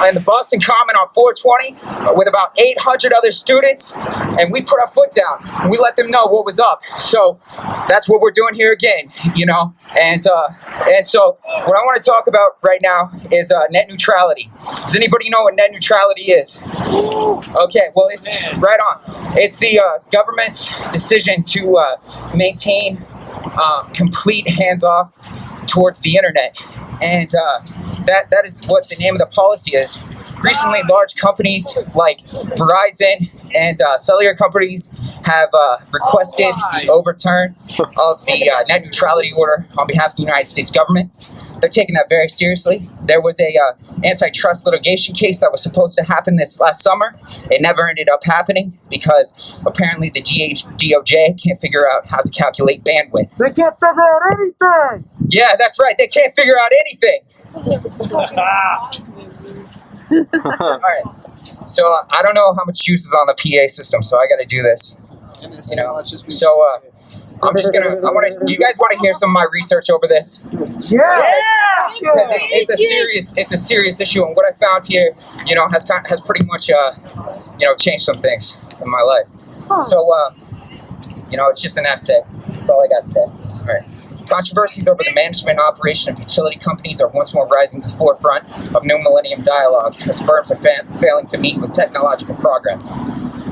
in the Boston Common on 420 with about 800 other students, and we put our foot down. We let them know what was up. So that's what we're doing here again, you know. And so what I want to talk about right now is net neutrality. Does anybody know what net neutrality is? Okay, well, it's right on. It's the government's decision to maintain complete hands-off towards the internet, and that is what the name of the policy is. Recently, large companies like Verizon and cellular companies have requested the overturn of the net neutrality order on behalf of the United States government. They're taking that very seriously. There was a antitrust litigation case that was supposed to happen this last summer. It never ended up happening because apparently the DOJ can't figure out how to calculate bandwidth. They can't figure out anything! Yeah, that's right. They can't figure out anything. All right. So I don't know how much juice is on the PA system, so I got to do this. You know. So I'm just gonna. Do you guys want to hear some of my research over this? Yeah. Because it's a serious issue, and what I found here, you know, has pretty much changed some things in my life. So you know, it's just an essay. That's all I got today. All right. Controversies over the management and operation of utility companies are once more rising to the forefront of new millennium dialogue as firms are failing to meet with technological progress.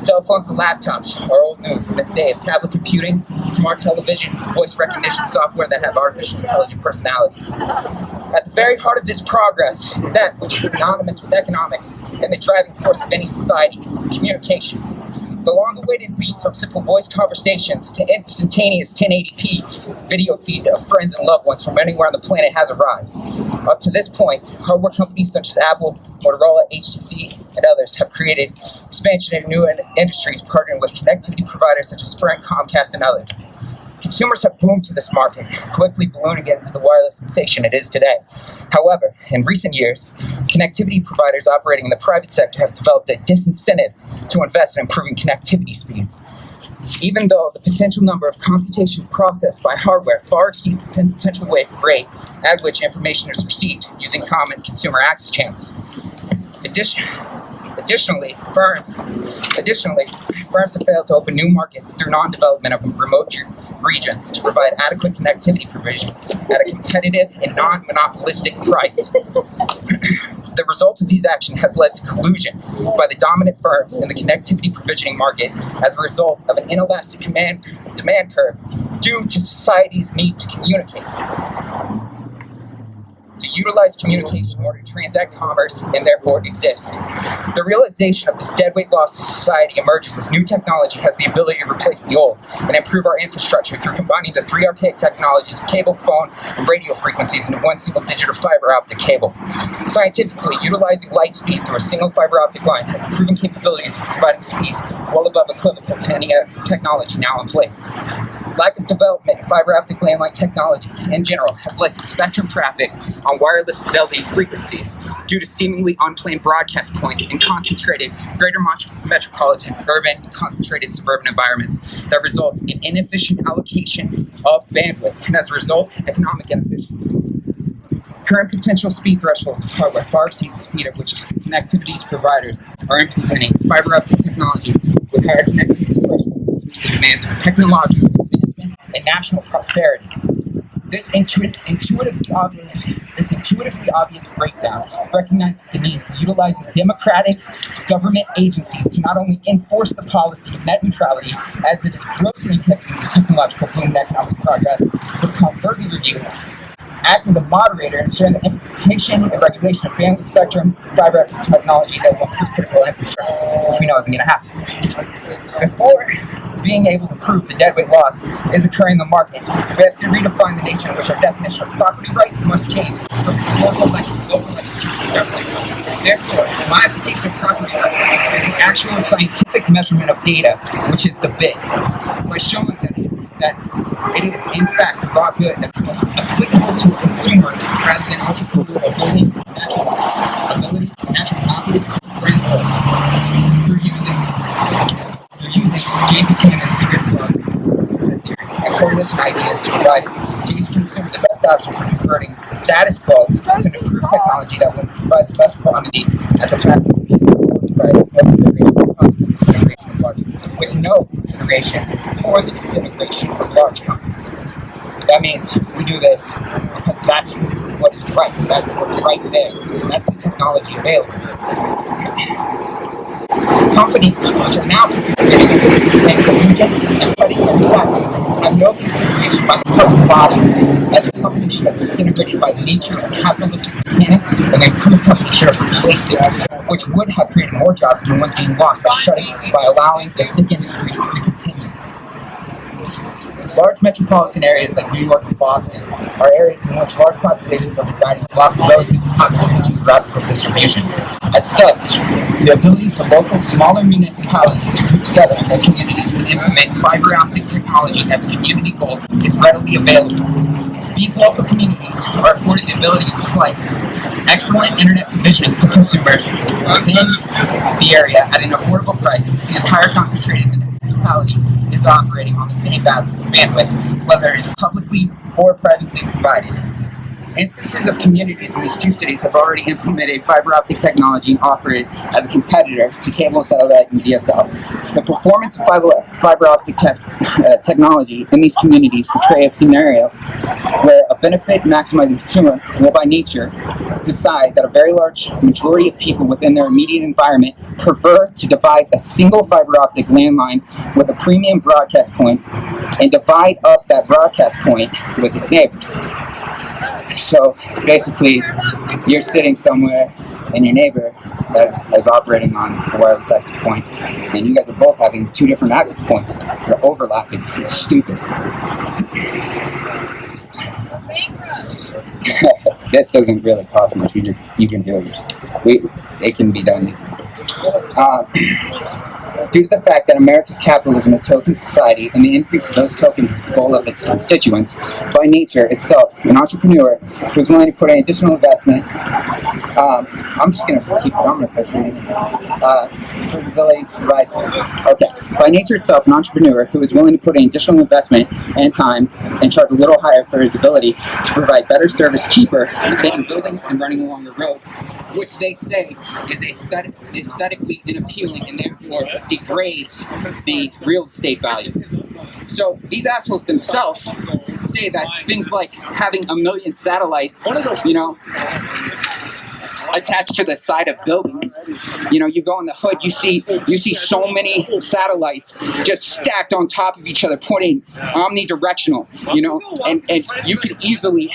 Cell phones and laptops are old news in this day of tablet computing, smart television, voice recognition software that have artificial intelligent personalities. At the very heart of this progress is that which is synonymous with economics and the driving force of any society, communication. The long-awaited leap from simple voice conversations to instantaneous 1080p video feed of friends and loved ones from anywhere on the planet has arrived. Up to this point, hardware companies such as Apple, Motorola, HTC, and others have created expansion in new industries, partnering with connectivity providers such as Sprint, Comcast, and others. Consumers have boomed to this market, quickly ballooning it into the wireless sensation it is today. However, in recent years, connectivity providers operating in the private sector have developed a disincentive to invest in improving connectivity speeds. Even though the potential number of computations processed by hardware far exceeds the potential rate at which information is received using common consumer access channels. Additionally, firms have failed to open new markets through non-development of remote regions to provide adequate connectivity provision at a competitive and non-monopolistic price. The result of these actions has led to collusion by the dominant firms in the connectivity provisioning market as a result of an inelastic demand curve due to society's need to communicate. To utilize communication in order to transact commerce and therefore exist. The realization of this deadweight loss to society emerges as new technology has the ability to replace the old and improve our infrastructure through combining the three archaic technologies of cable, phone, and radio frequencies into one single digital fiber optic cable. Scientifically, utilizing light speed through a single fiber optic line has the proven capabilities of providing speeds well above equivalent to any technology now in place. Lack of development in fiber optic landline technology in general has led to spectrum traffic on wireless fidelity frequencies due to seemingly unplanned broadcast points in concentrated greater metropolitan, urban, and concentrated suburban environments that results in inefficient allocation of bandwidth and as a result, economic inefficiencies. Current potential speed thresholds of hardware far exceed the speed at which connectivity providers are implementing fiber optic technology with higher connectivity thresholds to meet the demands of technological advancement and national prosperity. This intuitively obvious breakdown recognizes the need for utilizing democratic government agencies to not only enforce the policy of net neutrality, as it is grossly inhibiting the technological boom and economic progress, but covertly review, act as a moderator, ensuring the implementation and regulation of bandwidth spectrum, fiber optic technology that will improve critical infrastructure, which we know isn't going to happen. Before being able to prove the deadweight loss is occurring in the market, we have to redefine the nature in which our definition of property rights must change from historical rights to local rights to government. Therefore, my application of property rights is the actual scientific measurement of data, which is the bit, by showing that it is in fact the raw good that is most applicable to a consumer rather than entrepreneurial ability, natural property, or impulse. They're using J.B. Buchanan's theory of theory and coalition ideas to provide to each consumer the best steps for converting the status quo to an improved technology that will provide the best quantity at the fastest speed, lowest price, no consideration for possible disintegration of large, with no consideration for the disintegration of large companies. That means we do this because that's what is right. That's what's right there. That's the technology available. Companies which are now participating in collusion and predatory tactics have no consideration by the public body, as the company should have disintegrated by the nature of capitalistic mechanics, and the improved company should have replaced it, which would have created more jobs than the ones being lost by allowing the sick industry to continue. Large metropolitan areas like New York and Boston are areas in which large populations are residing and block relative consequences of geographical distribution. As such, the ability for local, smaller municipalities to group together in their communities and implement fiber optic technology as a community goal is readily available. These local communities are afforded the ability to supply excellent internet provision to consumers within the area at an affordable price. The entire concentrated municipality is operating on the same bandwidth, whether it is publicly or privately provided. Instances of communities in these two cities have already implemented fiber optic technology and offer it as a competitor to cable, satellite, and DSL. The performance of fiber optic technology in these communities portray a scenario where a benefit-maximizing consumer will by nature decide that a very large majority of people within their immediate environment prefer to divide a single fiber optic landline with a premium broadcast point and divide up that broadcast point with its neighbors. So basically, you're sitting somewhere and your neighbor is operating on a wireless access point, and you guys are both having two different access points. They're overlapping. It's stupid. This doesn't really cost much. You can do it. It can be done easily. Due to the fact that America's capitalism is a token society and the increase of those tokens is the goal of its constituents, by nature itself, an entrepreneur who is willing to put in additional investment, I'm just going to keep it, I'm going to push his ability to provide. Okay. By nature itself, an entrepreneur who is willing to put in additional investment and time and charge a little higher for his ability to provide better service cheaper than buildings and running along the roads, which they say is aesthetically unappealing and therefore degrades the real estate value. So these assholes themselves say that things like having 1 million satellites, attached to the side of buildings. You go in the hood, you see so many satellites just stacked on top of each other, pointing omnidirectional, and you could easily,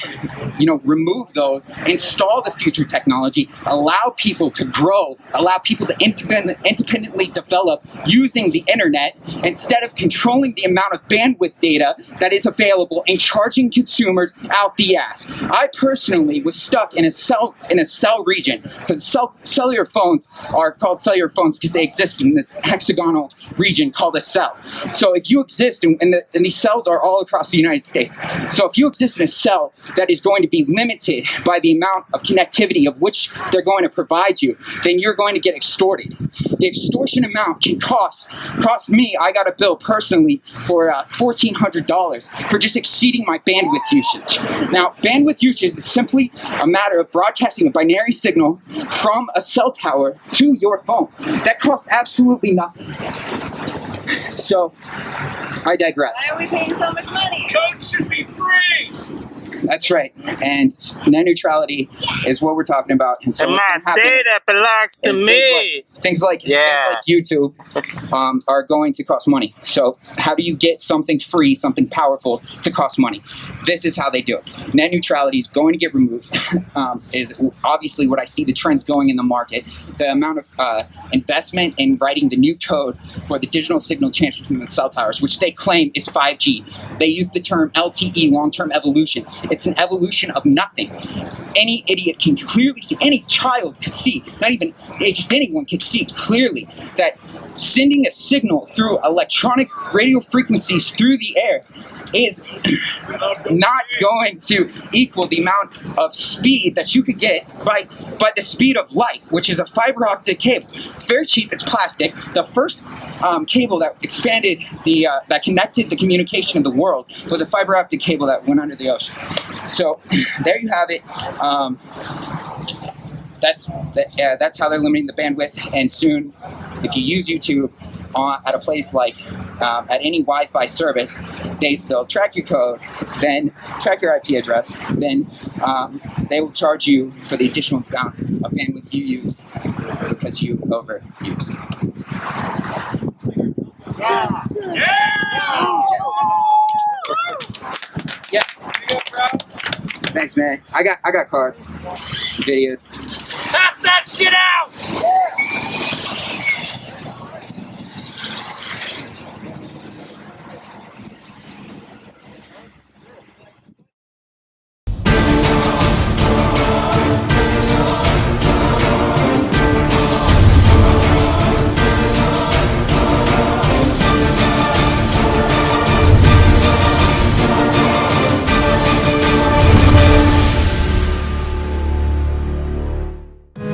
remove those, install the future technology, allow people to grow, allow people to independently develop using the internet instead of controlling the amount of bandwidth data that is available and charging consumers out the ass. I personally was stuck in a cell region, because cellular phones are called cellular phones because they exist in this hexagonal region called a cell. So if you exist, and these cells are all across the United States, so if you exist in a cell that is going to be limited by the amount of connectivity of which they're going to provide you, then you're going to get extorted. The extortion amount can cost me, I got a bill personally for $1,400 for just exceeding my bandwidth usage. Now, bandwidth usage is simply a matter of broadcasting a binary signal from a cell tower to your phone. That costs absolutely nothing. So, I digress. Why are we paying so much money? Code should be free! That's right. And net neutrality is what we're talking about. And so And my data belongs to me. Things like YouTube are going to cost money. So how do you get something free, something powerful to cost money? This is how they do it. Net neutrality is going to get removed. Is obviously what I see the trends going in the market. The amount of investment in writing the new code for the digital signal transfer from the cell towers, which they claim is 5G. They use the term LTE, long-term evolution. It's an evolution of nothing. Any idiot can clearly see, any child could see, not even just anyone could see clearly that sending a signal through electronic radio frequencies through the air is not going to equal the amount of speed that you could get by the speed of light, which is a fiber optic cable. It's very cheap. It's plastic. The first cable that expanded that connected the communication of the world was a fiber optic cable that went under the ocean. So there you have it. That's how they're limiting the bandwidth. And soon, if you use YouTube at a place like at any Wi-Fi service, they'll track your code, then track your IP address, then they will charge you for the additional amount of bandwidth you used because you overused. Yeah! Yeah. Thanks, man. I got cards, videos. Pass that shit out!